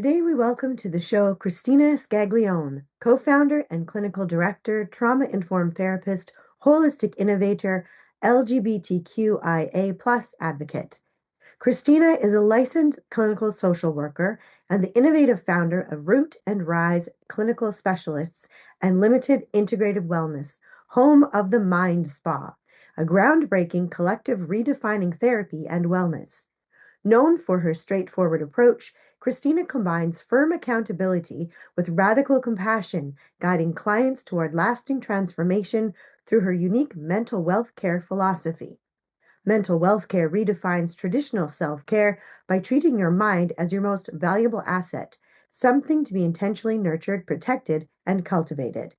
Today we welcome to the show Kristina Scaglione, co-founder and clinical director, trauma-informed therapist, holistic innovator, LGBTQIA+ advocate. Kristina is a licensed clinical social worker and the innovative founder of Root and Rise Clinical Specialists and Limited Integrative Wellness, home of the Mind Spa, a groundbreaking collective redefining therapy and wellness. Known for her straightforward approach, Kristina combines firm accountability with radical compassion, guiding clients toward lasting transformation through her unique mental wealth care philosophy. Mental wealth care redefines traditional self care by treating your mind as your most valuable asset, something to be intentionally nurtured, protected, and cultivated.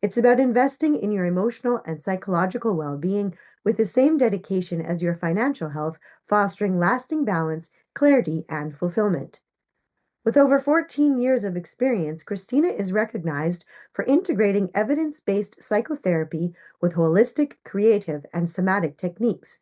It's about investing in your emotional and psychological well being with the same dedication as your financial health, fostering lasting balance, clarity, and fulfillment. With over 14 years of experience, Kristina is recognized for integrating evidence based psychotherapy with holistic, creative, and somatic techniques.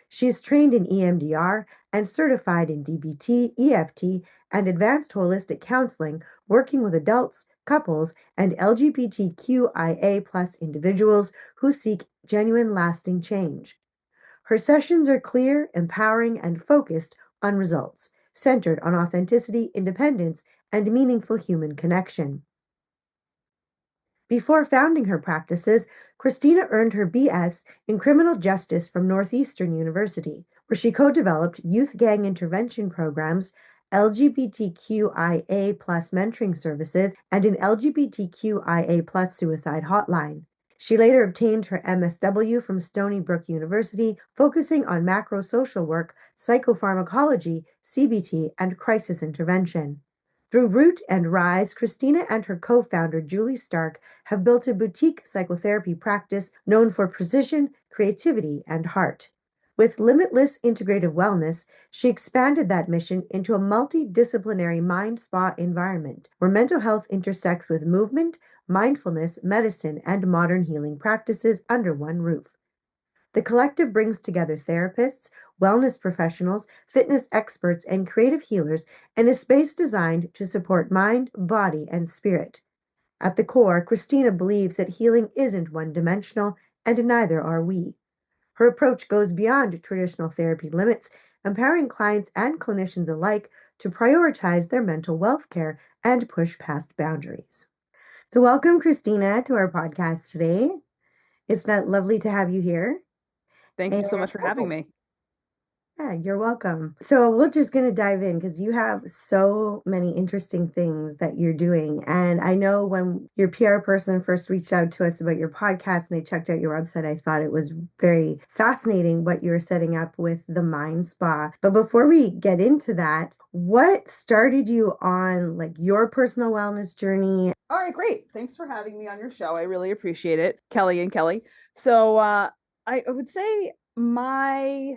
She is trained in EMDR and certified in DBT, EFT, and advanced holistic counseling, working with adults, couples, and LGBTQIA+ individuals who seek genuine lasting change. Her sessions are clear, empowering, and focused on results, centered on authenticity, independence, and meaningful human connection. Before founding her practices, Kristina earned her BS in criminal justice from Northeastern University, where she co-developed youth gang intervention programs, LGBTQIA+ mentoring services, and an LGBTQIA+ suicide hotline. She later obtained her MSW from Stony Brook University, focusing on macro-social work, psychopharmacology, CBT, and crisis intervention. Through Root and Rise, Kristina and her co-founder, Julie Stark, have built a boutique psychotherapy practice known for precision, creativity, and heart. With limitless integrative wellness, she expanded that mission into a multidisciplinary mind spa environment where mental health intersects with movement, mindfulness, medicine, and modern healing practices under one roof. The collective brings together therapists, wellness professionals, fitness experts, and creative healers in a space designed to support mind, body, and spirit. At the core, Kristina believes that healing isn't one dimensional, and neither are we. Her approach goes beyond traditional therapy limits, empowering clients and clinicians alike to prioritize their mental wealth care and push past boundaries. So, welcome, Kristina, to our podcast today. It's not lovely to have you here. Thank you And so much for having me. yeah, you're welcome. So we're just going to dive in because you have so many interesting things that you're doing. And I know when your PR person first reached out to us about your podcast and I checked out your website, I thought it was very fascinating what you were setting up with the Mind Spa. But before we get into that, what started you on like your personal wellness journey? All right, great. Thanks for having me on your show. I really appreciate it, Kelly and Kelly. So I would say my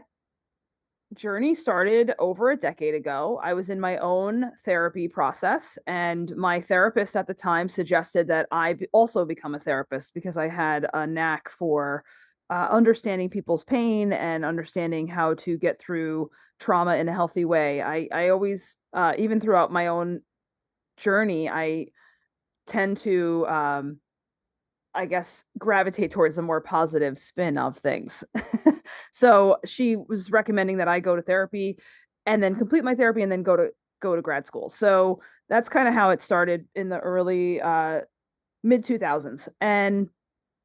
journey started over a decade ago. I was in my own therapy process, and my therapist at the time suggested that also become a therapist because I had a knack for understanding people's pain and understanding how to get through trauma in a healthy way. I always, even throughout my own journey, I tend to I guess gravitate towards a more positive spin of things. So she was recommending that I go to therapy and then complete my therapy and then go to grad school. So that's kind of how it started in the early mid 2000s. And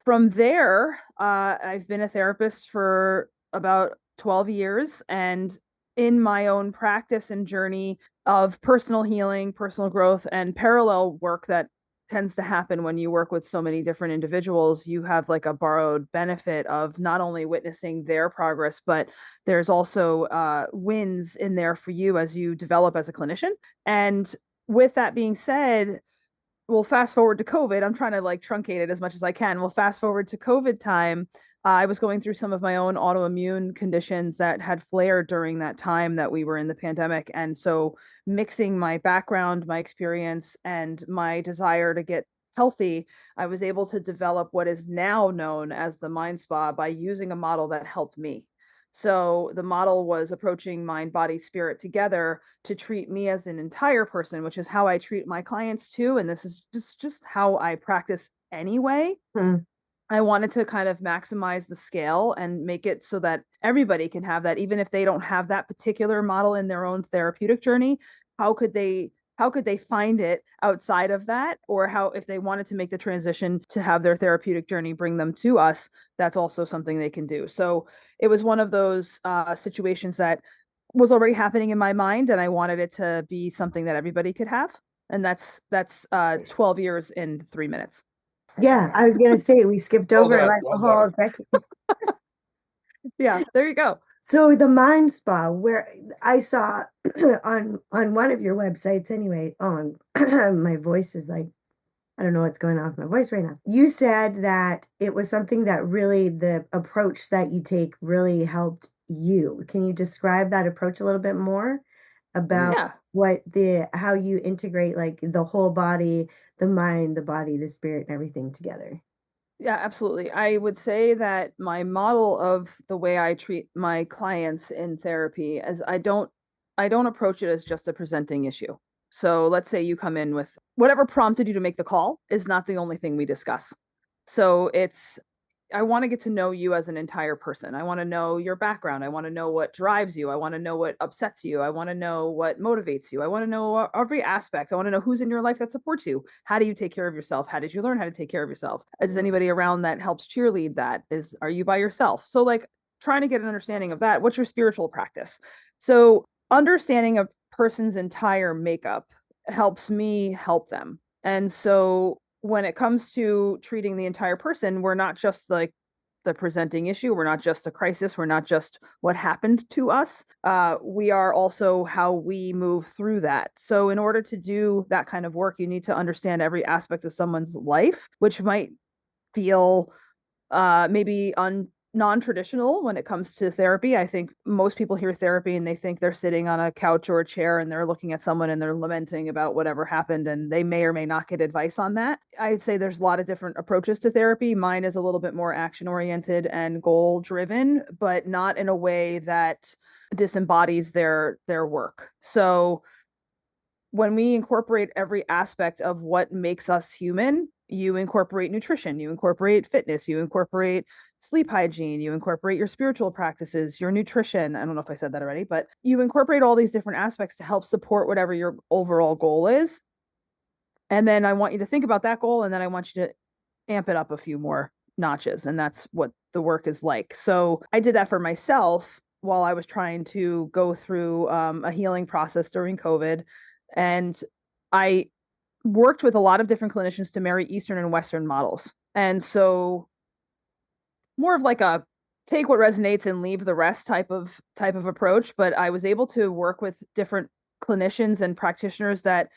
from there, I've been a therapist for about 12 years, and in my own practice and journey of personal healing, personal growth, and parallel work that tends to happen when you work with so many different individuals, you have like a borrowed benefit of not only witnessing their progress, but there's also wins in there for you as you develop as a clinician. And with that being said, we'll fast forward to COVID. I'm trying to like truncate it as much as I can. We'll fast forward to COVID time. I was going through some of my own autoimmune conditions that had flared during that time that we were in the pandemic. And so, mixing my background, my experience, and my desire to get healthy, I was able to develop what is now known as the Mind Spa by using a model that helped me. So the model was approaching mind, body, spirit together to treat me as an entire person, which is how I treat my clients too. And this is just how I practice anyway. Hmm. I wanted to kind of maximize the scale and make it so that everybody can have that, even if they don't have that particular model in their own therapeutic journey. How could they find it outside of that? Or how, if they wanted to make the transition to have their therapeutic journey bring them to us, that's also something they can do. So it was one of those situations that was already happening in my mind, and I wanted it to be something that everybody could have. And that's 12 years in 3 minutes. Yeah, I was gonna say we skipped Well over done. like a Well whole done. decade. Yeah, there you go. So the mind spa, where I saw on one of your websites anyway. Oh, my voice is like, I don't know what's going on with my voice right now. You said that it was something that really, the approach that you take really helped you. Can you describe that approach a little bit more about Yeah. how you integrate like the whole body, the mind, the body, the spirit, and everything together? Yeah, absolutely. I would say that my model of the way I treat my clients in therapy is I don't approach it as just a presenting issue. So let's say you come in with whatever prompted you to make the call is not the only thing we discuss. So it's I want to get to know you as an entire person. I want to know your background. I want to know what drives you. I want to know what upsets you. I want to know what motivates you. I want to know every aspect. I want to know who's in your life that supports you. How do you take care of yourself? How did you learn how to take care of yourself? Is anybody around that helps cheerlead that? Are you by yourself? So like trying to get an understanding of that. What's your spiritual practice? So understanding a person's entire makeup helps me help them. And so when it comes to treating the entire person, we're not just like the presenting issue. We're not just a crisis. We're not just what happened to us. We are also how we move through that. So, in order to do that kind of work, you need to understand every aspect of someone's life, which might feel maybe non-traditional when it comes to therapy. I think most people hear therapy and they think they're sitting on a couch or a chair and they're looking at someone and they're lamenting about whatever happened, and they may or may not get advice on that. I'd say there's a lot of different approaches to therapy. Mine is a little bit more action oriented and goal driven, but not in a way that disembodies their work. So when we incorporate every aspect of what makes us human, you incorporate nutrition, you incorporate fitness, you incorporate sleep hygiene, you incorporate your spiritual practices, your nutrition. I don't know if I said that already, but you incorporate all these different aspects to help support whatever your overall goal is. And then I want you to think about that goal, and then I want you to amp it up a few more notches. And that's what the work is like. So I did that for myself while I was trying to go through a healing process during COVID. And I worked with a lot of different clinicians to marry Eastern and Western models. And so more of like a take what resonates and leave the rest type of approach. But I was able to work with different clinicians and practitioners that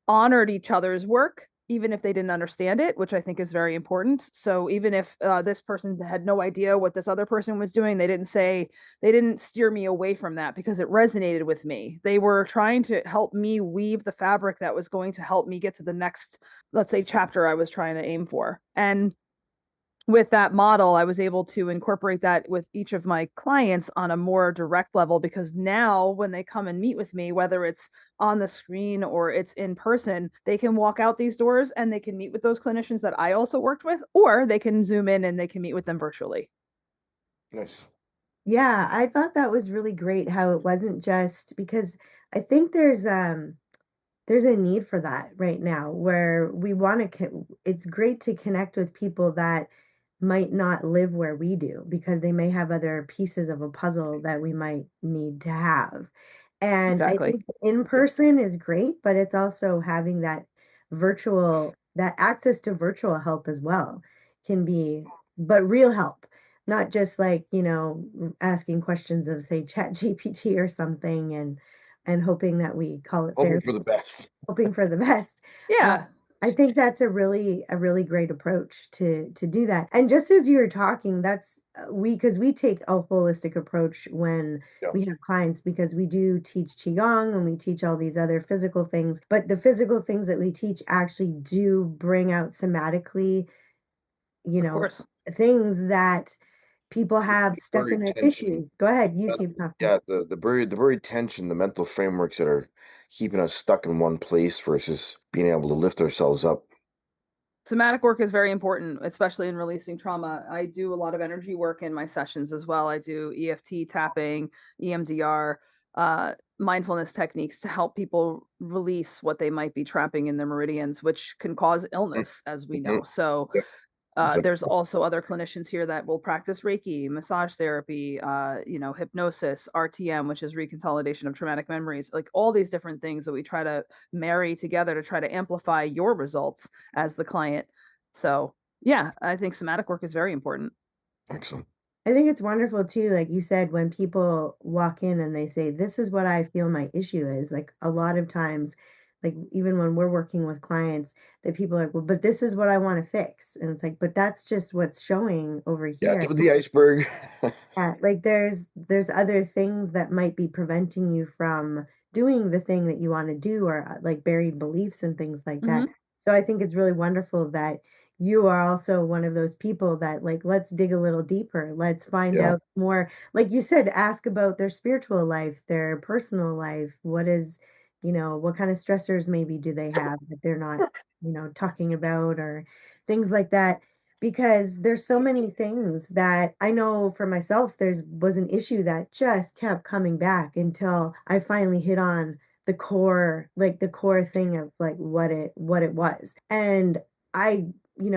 honored each other's work, even if they didn't understand it, which I think is very important. So even if this person had no idea what this other person was doing, they didn't steer me away from that because it resonated with me. They were trying to help me weave the fabric that was going to help me get to the next, let's say, chapter I was trying to aim for. And with that model, I was able to incorporate that with each of my clients on a more direct level, because now when they come and meet with me, whether it's on the screen or it's in person, they can walk out these doors and they can meet with those clinicians that I also worked with, or they can zoom in and they can meet with them virtually. Nice. Yeah, I thought that was really great how it wasn't just because I think there's a need for that right now where we want to it's great to connect with people that might not live where we do because they may have other pieces of a puzzle that we might need to have. And I Exactly. think in Yep. person is great, but it's also having that access to virtual help as well can be, but real help, not just like, asking questions of say Chat GPT or something and hoping that we call it Hoping therapy, for the best. hoping for the best. Uh, Yeah, I think that's a really great approach to do that. And just as you were talking, that's because we take a holistic approach when Yeah. we have clients because we do teach qigong and we teach all these other physical things, but the physical things that we teach actually do bring out somatically, you of know, course. things that people have stuck in Buried their tension. tissue. Go ahead, you keep talking. Yeah, the buried tension, the mental frameworks that are keeping us stuck in one place versus being able to lift ourselves up. Somatic work is very important, especially in releasing trauma. I do a lot of energy work in my sessions as well. I do EFT tapping, EMDR, mindfulness techniques to help people release what they might be trapping in their meridians, which can cause illness, as we know. Mhm. So Yeah, there's exactly. also other clinicians here that will practice Reiki, massage therapy, hypnosis, RTM, which is reconsolidation of traumatic memories, like all these different things that we try to marry together to try to amplify your results as the client. So, yeah, I think somatic work is very important. Excellent. I think it's wonderful too, like you said, when people walk in and they say, "This is what I feel my issue is." Like a lot of times, like even when we're working with clients, that people are like, "Well, but this is what I want to fix." And it's like, "But that's just what's showing over Yeah, here." tip of the iceberg. Yeah, like there's other things that might be preventing you from doing the thing that you want to do, or like buried beliefs and things like that. Hmm. So I think it's really wonderful that you are also one of those people that like, let's dig a little deeper. Let's find Yeah. out more. Like you said, ask about their spiritual life, their personal life. What is, what kind of stressors maybe do they have that they're not, talking about, or things like that, because there's so many things that I know for myself there's was an issue that just kept coming back until I finally hit on the core thing of like what it was. And I,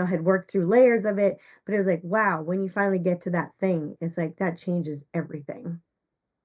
had worked through layers of it, but it was like, wow, when you finally get to that thing, it's like that changes everything.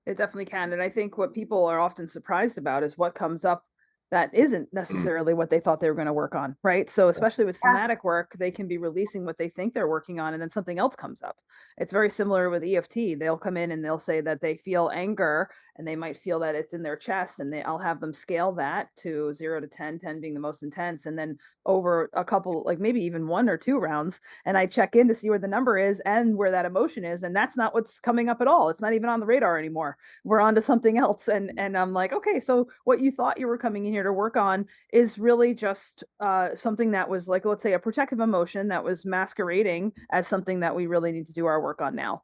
It definitely can. And I think what people are often surprised about is what comes up that isn't Mm. necessarily what they thought they were going to work on, right? So, Yeah. especially with Yeah. somatic work, they can be releasing what they think they're working on, and then something else comes up. It's very similar with EFT. They'll come in and they'll say that they feel anger, and they might feel that it's in their chest, and I'll have them scale that to 0 to 10, 10 being the most intense. And then over a couple, like maybe even 1 or 2 rounds, and I check in to see where the number is and where that emotion is. And that's not what's coming up at all. It's not even on the radar anymore. We're on to something else. And I'm like, okay, so what you thought you were coming in here to work on is really just something that was, like, let's say, a protective emotion that was masquerading as something that we really need to do our work on now.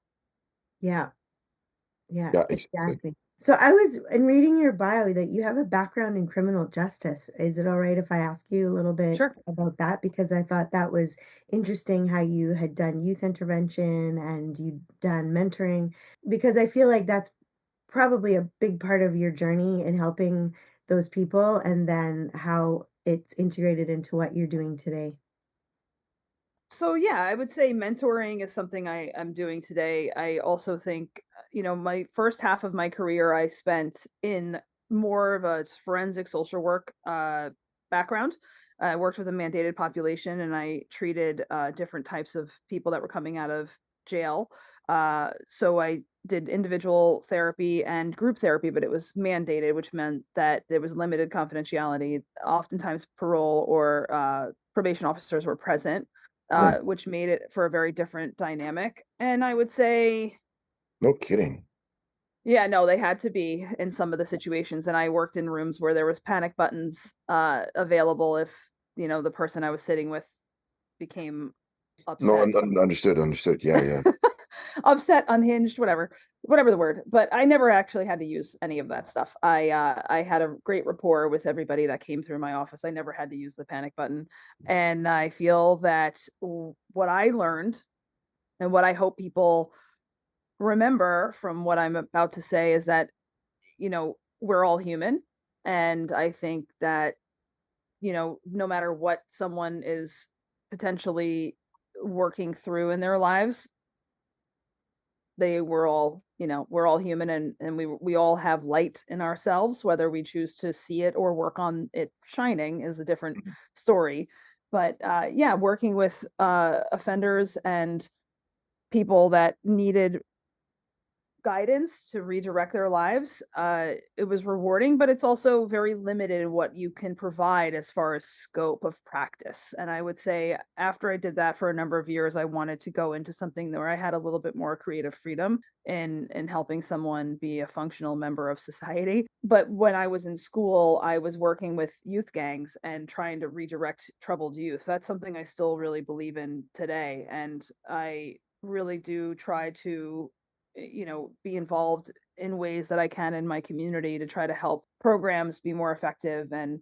Yeah. Yeah, Yeah, exactly. exactly. So I was in reading your bio that you have a background in criminal justice. Is it all right if I ask you a little bit Sure. about that? Because I thought that was interesting how you had done youth intervention and you'd done mentoring, because I feel like that's probably a big part of your journey in helping those people, and then how it's integrated into what you're doing today. So yeah, I would say mentoring is something I'm doing today. I also think, my first half of my career I spent in more of a forensic social work background. I worked with a mandated population, and I treated different types of people that were coming out of jail. So I did individual therapy and group therapy, but it was mandated, which meant that there was limited confidentiality. Oftentimes, parole or probation officers were present, Oh, which made it for a very different dynamic. And I would say, no kidding. yeah, no, they had to be in some of the situations. And I worked in rooms where there was panic buttons available if, the person I was sitting with became No, upset. understood, understood. Yeah, yeah. Upset, unhinged, whatever the word. But I never actually had to use any of that stuff. I had a great rapport with everybody that came through my office. I never had to use the panic button. And I feel that what I learned and what I hope people remember from what I'm about to say is that, we're all human. And I think that, no matter what someone is potentially working through in their lives, we're all human, and we all have light in ourselves. Whether we choose to see it or work on it shining is a different story. But yeah, working with offenders and people that needed guidance to redirect their lives. It was rewarding, but it's also very limited what you can provide as far as scope of practice. And I would say after I did that for a number of years, I wanted to go into something where I had a little bit more creative freedom in helping someone be a functional member of society. But when I was in school, I was working with youth gangs and trying to redirect troubled youth. That's something I still really believe in today. And I really do try to, be involved in ways that I can in my community to try to help programs be more effective. And,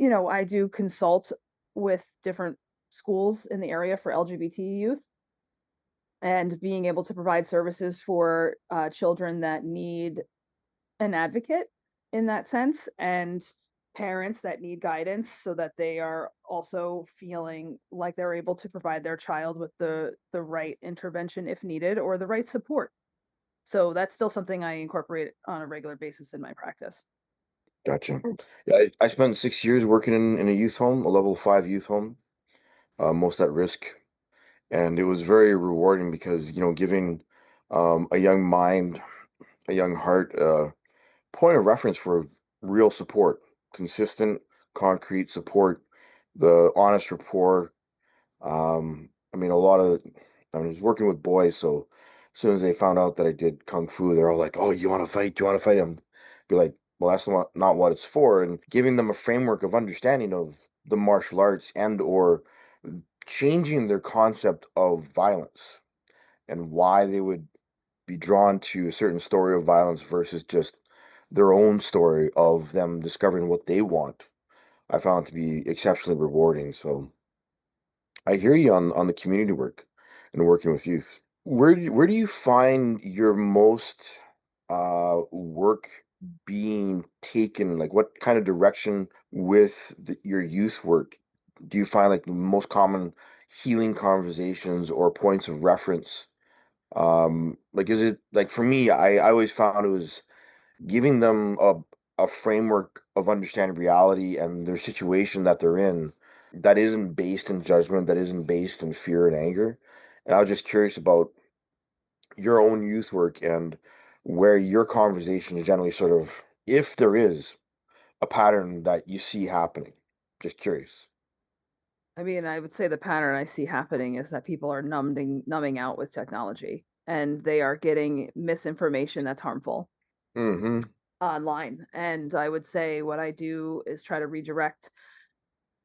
I do consult with different schools in the area for LGBT youth, and being able to provide services for children that need an advocate in that sense, and parents that need guidance so that they are also feeling like they're able to provide their child with the right intervention if needed, or the right support. So that's still something I incorporate on a regular basis in my practice. Gotcha. Yeah, I spent 6 years working in a youth home, a level 5 youth home, most at risk. And it was very rewarding because, giving a young mind, a young heart, point of reference for real support, consistent, concrete support, the honest rapport. I mean, I was working with boys, so as soon as they found out that I did kung fu, they're all like, "Oh, you want to fight? Do you want to fight him?" Be like, "Well, that's not what it's for." And giving them a framework of understanding of the martial arts and or changing their concept of violence and why they would be drawn to a certain story of violence versus just their own story of them discovering what they want. I found to be exceptionally rewarding. So I hear you on the community work and working with youth. Where do you find your most work being taken? Like what kind of direction with your youth work do you find like the most common healing conversations or points of reference? Like is it like for me, I always found it was giving them a framework of understanding reality and their situation that they're in that isn't based in judgment, that isn't based in fear and anger. And I was just curious about your own youth work and where your conversation is generally sort of, if there is a pattern that you see happening. Just curious. I mean, I would say the pattern I see happening is that people are numbing out with technology, and they are getting misinformation that's harmful Mm-hmm. online. And I would say what I do is try to redirect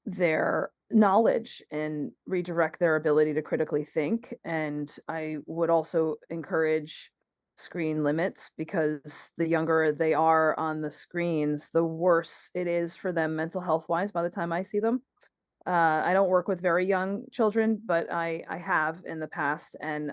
their knowledge and redirect their ability to critically think. And I would also encourage screen limits, because the younger they are on the screens, the worse it is for them mental health wise by the time I see them. I don't work with very young children, but I have in the past. And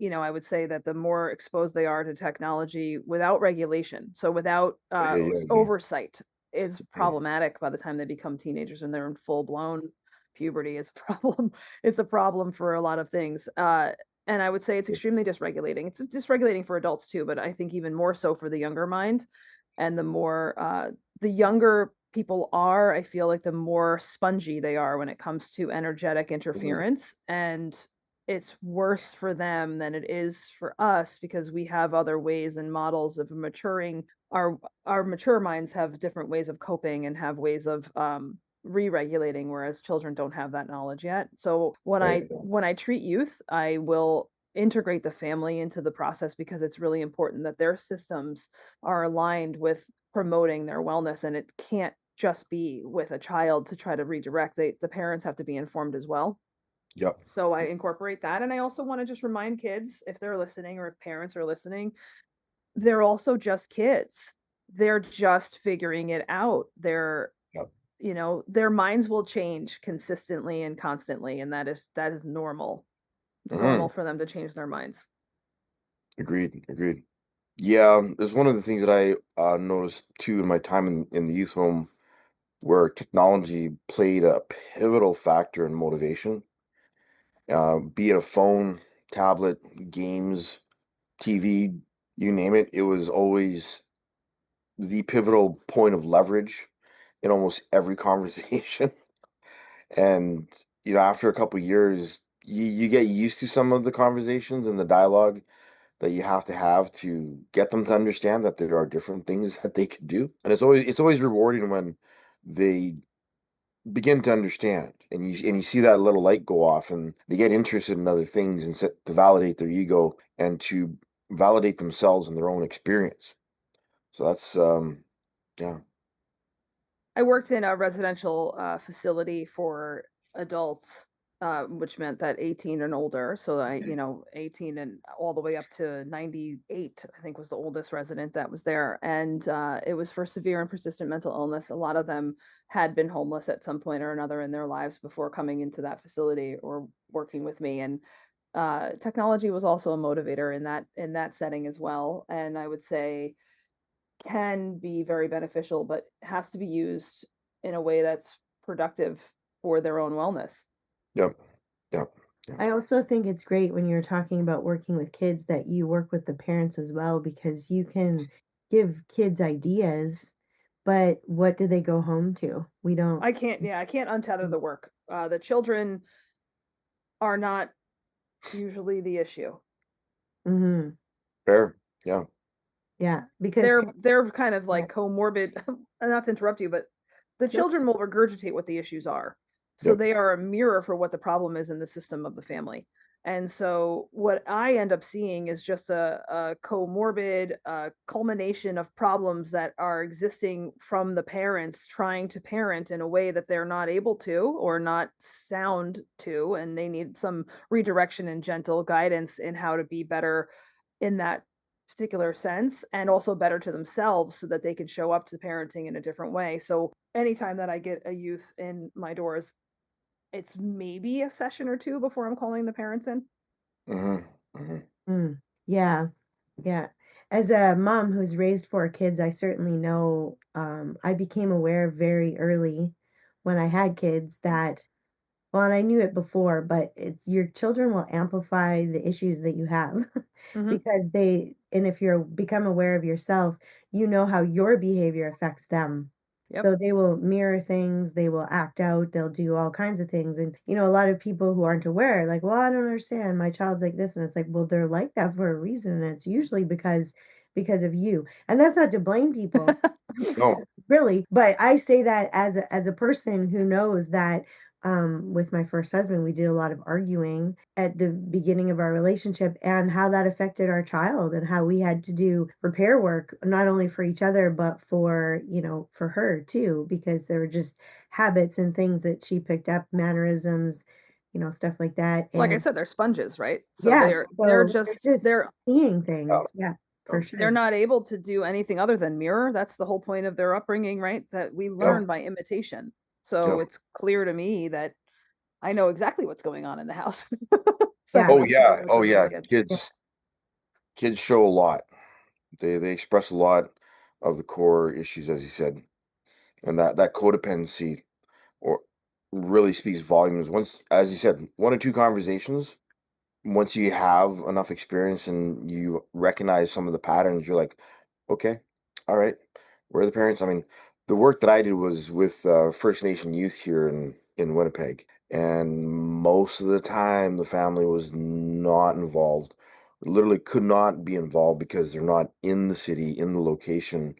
I would say that the more exposed they are to technology without regulation, so without Yeah, yeah, yeah. oversight, is Mhm. problematic by the time they become teenagers and they're in full blown puberty. Is a problem. It's a problem for a lot of things. And I would say it's extremely dysregulating. It's dysregulating for adults too, but I think even more so for the younger mind. And the younger people are, I feel like the more spongy they are when it comes to energetic Mhm. interference. And it's worse for them than it is for us, because we have other ways and models of maturing. Our mature minds have different ways of coping and have ways of re-regulating, whereas children don't have that knowledge yet. So when Right. I treat youth, I will integrate the family into the process, because it's really important that their systems are aligned with promoting their wellness. And it can't just be with a child to try to redirect. The parents have to be informed as well. Yep. So I incorporate that. And I also want to just remind kids, if they're listening or if parents are listening, they're also just kids. They're just figuring it out. Yep. Their minds will change consistently and constantly. And that is normal. It's normal Hmm. for them to change their minds. Agreed. Agreed. Yeah, there's one of the things that I noticed too in my time in the youth home where technology played a pivotal factor in motivation, be it a phone, tablet, games, TV, you name it. It was always the pivotal point of leverage in almost every conversation. And, after a couple years, you get used to some of the conversations and the dialogue that you have to get them to understand that there are different things that they could do. And it's always rewarding when they begin to understand and you see that little light go off and they get interested in other things and set to validate their ego and to validate themselves and their own experience. So that's yeah. I worked in a residential facility for adults, which meant that 18 and older. So 18 and all the way up to 98, I think was the oldest resident that was there. And it was for severe and persistent mental illness. A lot of them had been homeless at some point or another in their lives before coming into that facility or working with me. And technology was also a motivator in that setting as well. And I would say can be very beneficial, but has to be used in a way that's productive for their own wellness. Yep. Yep. Yep. I also think it's great when you're talking about working with kids that you work with the parents as well because you can give kids ideas, but what do they go home to? We don't. I can't untether the work. The children are not usually the issue. Hmm. Fair. Yeah. Yeah, because They're kind of yeah, like comorbid, not to interrupt you, but the nope. children will regurgitate what the issues are. So Yep. they are a mirror for what the problem is in the system of the family. And so what I end up seeing is just a comorbid culmination of problems that are existing from the parents trying to parent in a way that they're not able to or not sound to, and they need some redirection and gentle guidance in how to be better in that particular sense and also better to themselves so that they can show up to parenting in a different way. So anytime that I get a youth in my doors, it's maybe a session or two before I'm calling the parents in. Hmm. Hmm. Mm, yeah, yeah. As a mom who's raised four kids, I certainly know I became aware very early when I had kids that, well, and I knew it before, but it's your children will amplify the issues that you have Mm-hmm. because and if you're become aware of yourself, you know how your behavior affects them. Yep. So they will mirror things, they will act out, they'll do all kinds of things. And, a lot of people who aren't aware, like, well, I don't understand. My child's like this. And it's like, well, they're like that for a reason. And it's usually because of you. And that's not to blame people. No. Really, but I say that as a person who knows that with my first husband, we did a lot of arguing at the beginning of our relationship and how that affected our child and how we had to do repair work, not only for each other, but for her too, because there were just habits and things that she picked up, mannerisms, stuff like that. Like I And said, they're sponges, right? So yeah, they're so just they're just seeing things. Yeah, for they're sure. not able to do anything other than mirror. That's the whole point of their upbringing, right? That we Yep. learn by imitation. So Yep. it's clear to me that I know exactly what's going on in the house. Yeah. Oh Sometimes more yeah. so Oh than my yeah. kids. Yeah. Kids show a lot. They express a lot of the core issues, as you said, and that codependency or really speaks volumes. Once, as you said, one or two conversations. Once you have enough experience and you recognize some of the patterns, you're like, okay, all right, where are the parents? I mean, the work that I did was with First Nation youth here in Winnipeg, and most of the time the family was not involved, literally could not be involved because they're not in the city, in the location,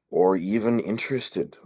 or even interested,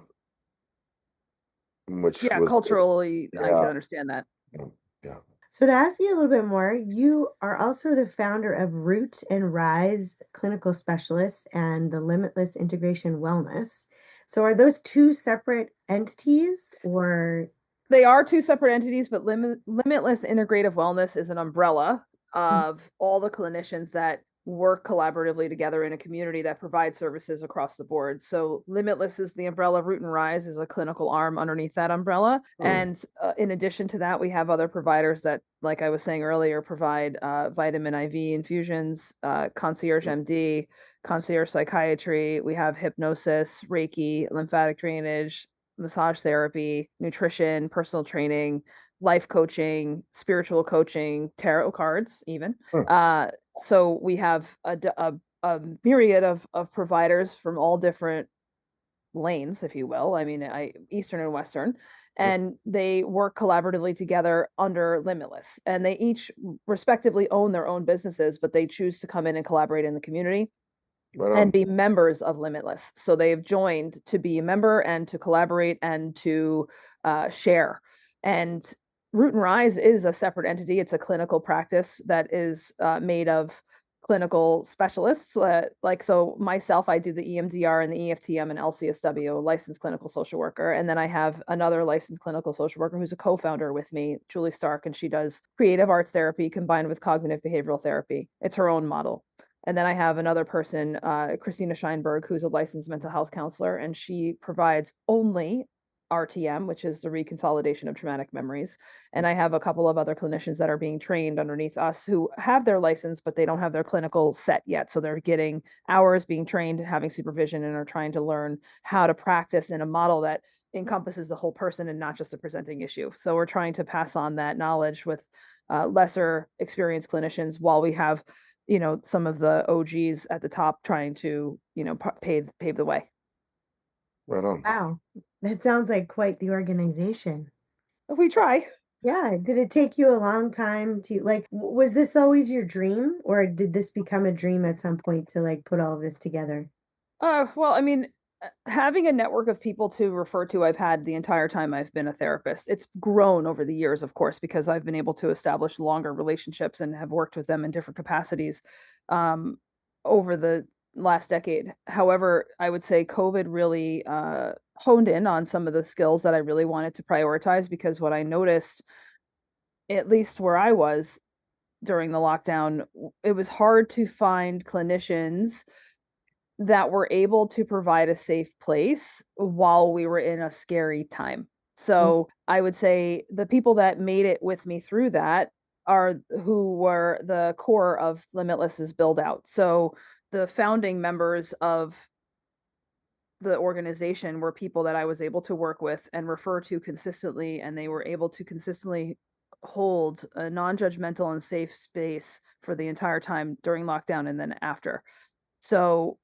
which Yeah, was, culturally, I can yeah, understand that. yeah, yeah. So to ask you a little bit more, you are also the founder of Root and Rise Clinical Specialists and the Limitless Integration Wellness. So are those two separate entities or? They are two separate entities, but Limitless Integrative Wellness is an umbrella of all the clinicians that work collaboratively together in a community that provides services across the board. So Limitless is the umbrella. Root and Rise is a clinical arm underneath that umbrella. Hmm. And in addition to that, we have other providers that, like I was saying earlier, provide vitamin IV infusions, concierge MD, concierge psychiatry. We have hypnosis, Reiki, lymphatic drainage, massage therapy, nutrition, personal training, life coaching, spiritual coaching, tarot cards, even. Hmm. Uh, so we have a myriad of providers from all different lanes, if you will. I mean, Eastern and Western, and they work collaboratively together under Limitless. And they each respectively own their own businesses, but they choose to come in and collaborate in the community Right and on. be members of Limitless. So they've joined to be a member and to collaborate and to share. And Root and Rise is a separate entity. It's a clinical practice that is made of clinical specialists. So myself, I do the EMDR and the EFTM and LCSW, licensed clinical social worker. And then I have another licensed clinical social worker who's a co-founder with me, Julie Stark, and she does creative arts therapy combined with cognitive behavioral therapy. It's her own model. And then I have another person, Kristina Scheinberg, who's a licensed mental health counselor, and she provides only RTM, which is the reconsolidation of traumatic memories. And I have a couple of other clinicians that are being trained underneath us who have their license, but they don't have their clinical set yet. So they're getting hours being trained, having supervision, and are trying to learn how to practice in a model that encompasses the whole person and not just a presenting issue. So we're trying to pass on that knowledge with lesser experienced clinicians while we have, some of the OGs at the top trying to, pave the way. Right on. Wow. That sounds like quite the organization. We try. Yeah. Did it take you a long time to like, was this always your dream or did this become a dream at some point to like put all of this together? Well, I mean, having a network of people to refer to, I've had the entire time I've been a therapist. It's grown over the years, of course, because I've been able to establish longer relationships and have worked with them in different capacities over the last decade. However, I would say COVID really honed in on some of the skills that I really wanted to prioritize because what I noticed, at least where I was during the lockdown, it was hard to find clinicians that were able to provide a safe place while we were in a scary time. So I would say the people that made it with me through that are who were the core of Limitless's build out. So the founding members of the organization were people that I was able to work with and refer to consistently, and they were able to consistently hold a non-judgmental and safe space for the entire time during lockdown and then after. So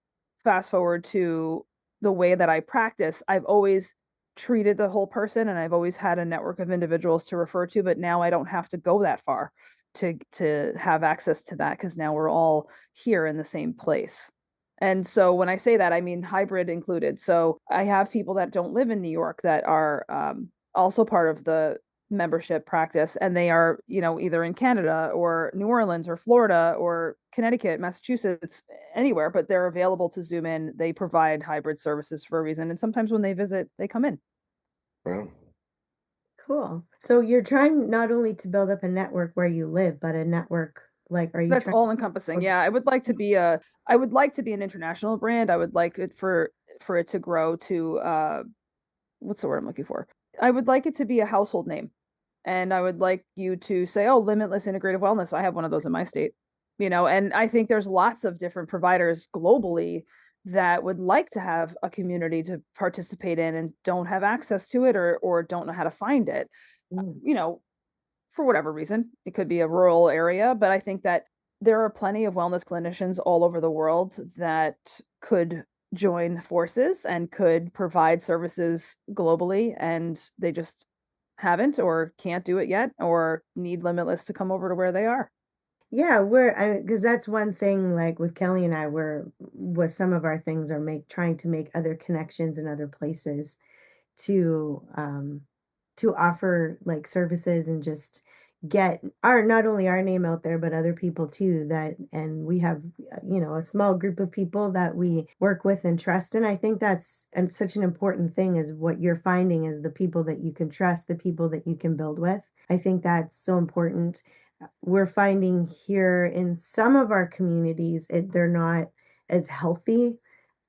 fast forward to the way that I practice, I've always treated the whole person and I've always had a network of individuals to refer to, but now I don't have to go that far to have access to that because now we're all here in the same place. And so when I say that, I mean hybrid included. So I have people that don't live in New York that are also part of the membership practice, and they are, either in Canada or New Orleans or Florida or Connecticut, Massachusetts, anywhere, but they're available to Zoom in. They provide hybrid services for a reason. And sometimes when they visit, they come in. Well, Cool. So you're trying not only to build up a network where you live, but a network like are you That's trying all encompassing. Yeah, I would like to be an international brand. I would like it for it to grow to what's the word I'm looking for? I would like it to be a household name. And I would like you to say, oh, Limitless Integrative Wellness. I have one of those in my state, and I think there's lots of different providers globally that would like to have a community to participate in and don't have access to it or don't know how to find it. Mm. For whatever reason. It could be a rural area, but I think that there are plenty of wellness clinicians all over the world that could join forces and could provide services globally, and they just haven't or can't do it yet or need Limitless to come over to where they are. Yeah, because that's one thing like with Kelly and I, we're with some of our things are trying to make other connections in other places to offer like services and just get our not only our name out there but other people too that and we have a small group of people that we work with and trust, and I think that's such an important thing is what you're finding is the people that you can trust, the people that you can build with. I think that's so important. We're finding here in some of our communities they're not as healthy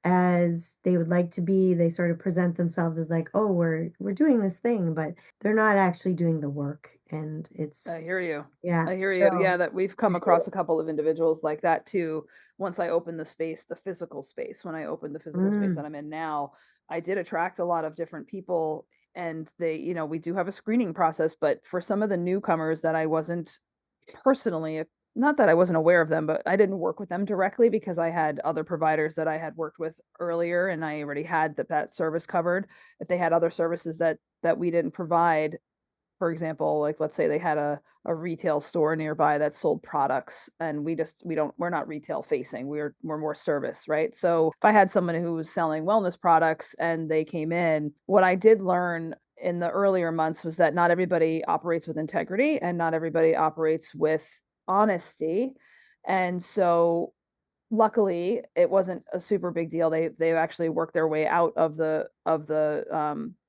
as they would like to be. They sort of present themselves as like, oh, we're doing this thing, but they're not actually doing the work. And it's I hear you. yeah. I hear you. So Yeah, that we've come across a couple of individuals like that too. Once I opened the space, the physical space, when I opened the physical space mm, that I'm in now, I did attract a lot of different people. And they, we do have a screening process, but for some of the newcomers that I wasn't personally, not that I wasn't aware of them, but I didn't work with them directly because I had other providers that I had worked with earlier and I already had that service covered. If they had other services that we didn't provide, for example, like let's say they had a retail store nearby that sold products and we're not retail facing. We're more service, right? So if I had someone who was selling wellness products and they came in, what I did learn in the earlier months was that not everybody operates with integrity and not everybody operates with honesty. And so luckily it wasn't a super big deal. They actually worked their way out of the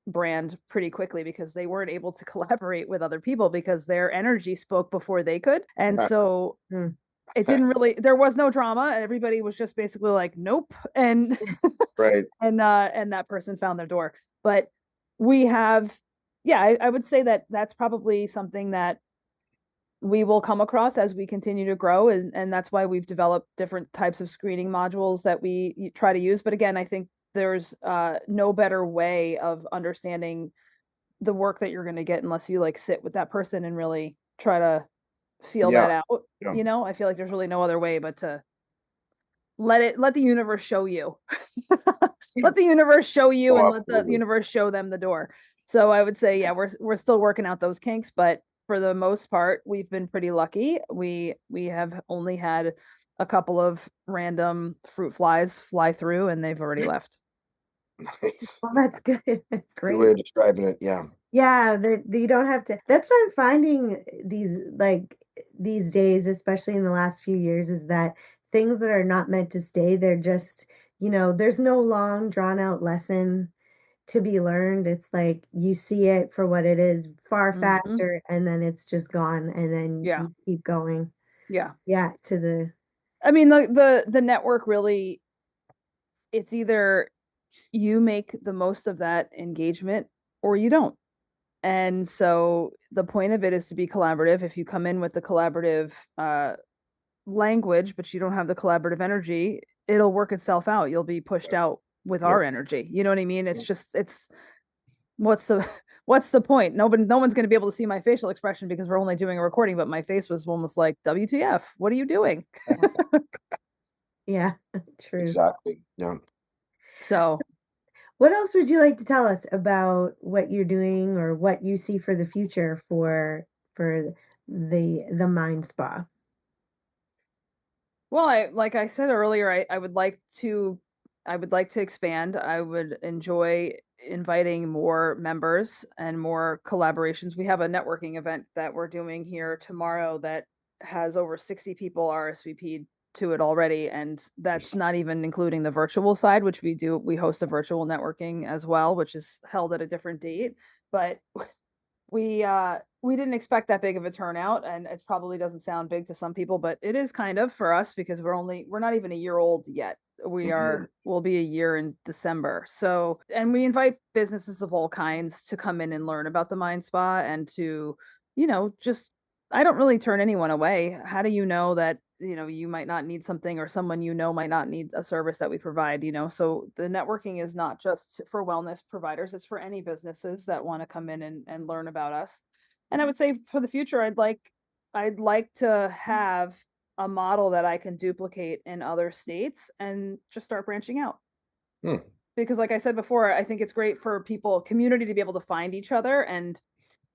brand pretty quickly because they weren't able to collaborate with other people because their energy spoke before they could. And so Mm. it didn't really, there was no drama. Everybody was just basically like, nope. And Right. and that person found their door. But we have, yeah, I would say that that's probably something that we will come across as we continue to grow, and that's why we've developed different types of screening modules that we try to use. But again, I think there's no better way of understanding the work that you're going to get unless you like sit with that person and really try to feel Yeah. that out. Yeah. You know, I feel like there's really no other way but to let the universe show you. Let the universe show you and Oh, let the absolutely. universe show them the door. So I would say, yeah, we're still working out those kinks, but for the most part, we've been pretty lucky. We have only had a couple of random fruit flies fly through and they've already left. Nice. Well, that's good. Good way Great. of describing it. Yeah. Yeah, you don't have to. That's what I'm finding these days, especially in the last few years, is that things that are not meant to stay, they're just, there's no long drawn out lesson to be learned. It's like you see it for what it is far Hmm. faster and then it's just gone and then Yeah. you keep going. Yeah. Yeah, to the I mean, the network really, it's either you make the most of that engagement or you don't. And so the point of it is to be collaborative. If you come in with the collaborative language, but you don't have the collaborative energy, it'll work itself out. You'll be pushed out with Yep. our energy. You know what I mean? It's Yep. just it's what's the what's the point? No one's going to be able to see my facial expression because we're only doing a recording, but my face was almost like WTF. What are you doing? yeah, true. Exactly. Yeah. So, What else would you like to tell us about what you're doing or what you see for the future for the mind spa? well, I like I said earlier, I would like to expand. I would enjoy inviting more members and more collaborations. We have a networking event that we're doing here tomorrow that has over 60 people RSVP'd to it already, and that's not even including the virtual side, which we do. We host a virtual networking as well, which is held at a different date. But we didn't expect that big of a turnout, and it probably doesn't sound big to some people, but it is kind of for us because we're not even a year old yet. Mhm. We'll be a year in December. So, and we invite businesses of all kinds to come in and learn about the Mind Spa and to, just I don't really turn anyone away. How do you know that, you might not need something or someone might not need a service that we provide, So the networking is not just for wellness providers, it's for any businesses that want to come in and learn about us. And I would say for the future, I'd like to have a model that I can duplicate in other states and just start branching out. Hmm. Because like I said before, I think it's great for community to be able to find each other. And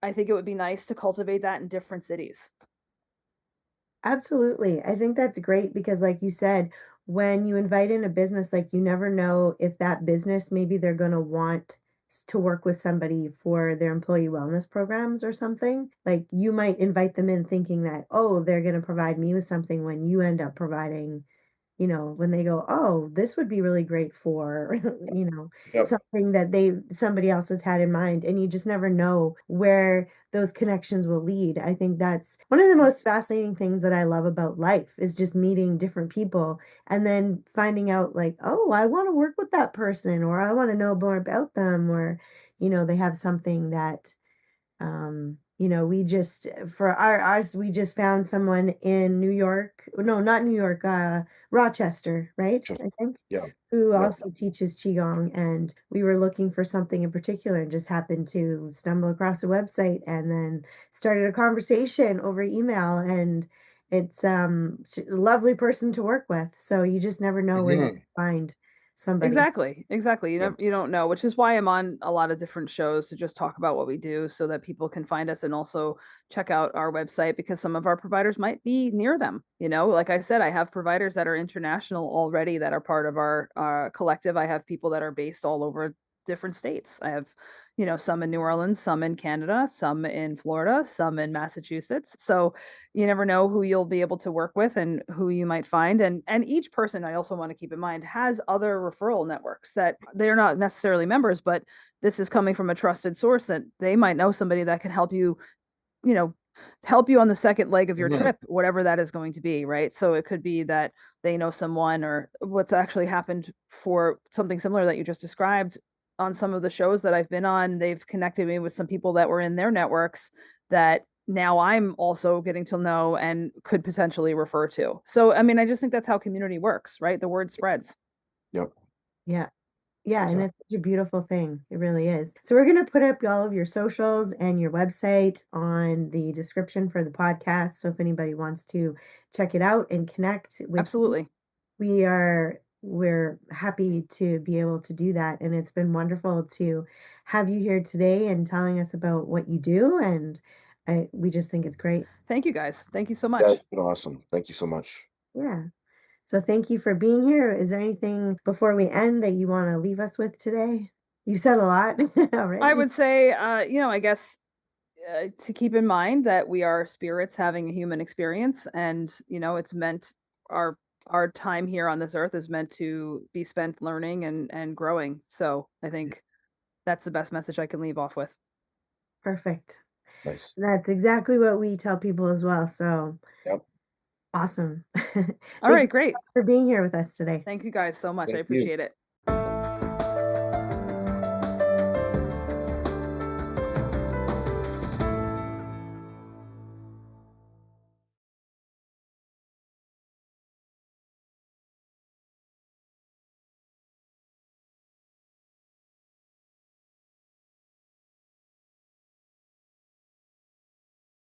I think it would be nice to cultivate that in different cities. Absolutely. I think that's great because, like you said, when you invite in a business, like you never know if that business, maybe they're going to want to work with somebody for their employee wellness programs or something. Like you might invite them in thinking that, oh, they're going to provide me with something when you end up providing when they go, "Oh, this would be really great for," Yep. something that somebody else has had in mind, and you just never know where those connections will lead. I think that's one of the most fascinating things that I love about life is just meeting different people and then finding out like, "Oh, I want to work with that person," or "I want to know more about them," or they have something that we just for ours, we just found someone in New York. No, not New York, Rochester, right? Just, I think, yeah. who Yep. also teaches Qigong. And we were looking for something in particular and just happened to stumble across a website and then started a conversation over email. And it's a lovely person to work with. So you just never know where you Mhm. find somebody. Exactly, exactly. Yep. You don't know, which is why I'm on a lot of different shows to just talk about what we do so that people can find us and also check out our website because some of our providers might be near them. Like I said, I have providers that are international already that are part of our collective. I have people that are based all over different states. I have, some in New Orleans, some in Canada, some in Florida, some in Massachusetts. So you never know who you'll be able to work with and who you might find. And each person, I also want to keep in mind, has other referral networks that they're not necessarily members, but this is coming from a trusted source that they might know somebody that can help you, you know, help you on the second leg of your Mhm. trip, whatever that is going to be, right? So it could be that they know someone, or what's actually happened for something similar that you just described on some of the shows that I've been on. They've connected me with some people that were in their networks that now I'm also getting to know and could potentially refer to. So, I mean, I just think that's how community works, right? The word spreads. Yep. Yeah. Yeah, and Exactly. it's such a beautiful thing. It really is. So we're going to put up all of your socials and your website on the description for the podcast. So if anybody wants to check it out and connect with you, Absolutely. we're happy to be able to do that. And it's been wonderful to have you here today and telling us about what you do. And we just think it's great. Thank you guys. Thank you so Yeah, much. it's been awesome. Thank you so much. Yeah. So thank you for being here. Is there anything before we end that you want to leave us with today? You said a lot I already. would say, I guess to keep in mind that we are spirits having a human experience, and it's meant our our time here on this earth is meant to be spent learning and growing. So I think that's the best message I can leave off with. Perfect. Nice. That's exactly what we tell people as well. So Yep. awesome. All Thank you right, great. for being here with us today. Thank you guys so much. I Thank you. appreciate it.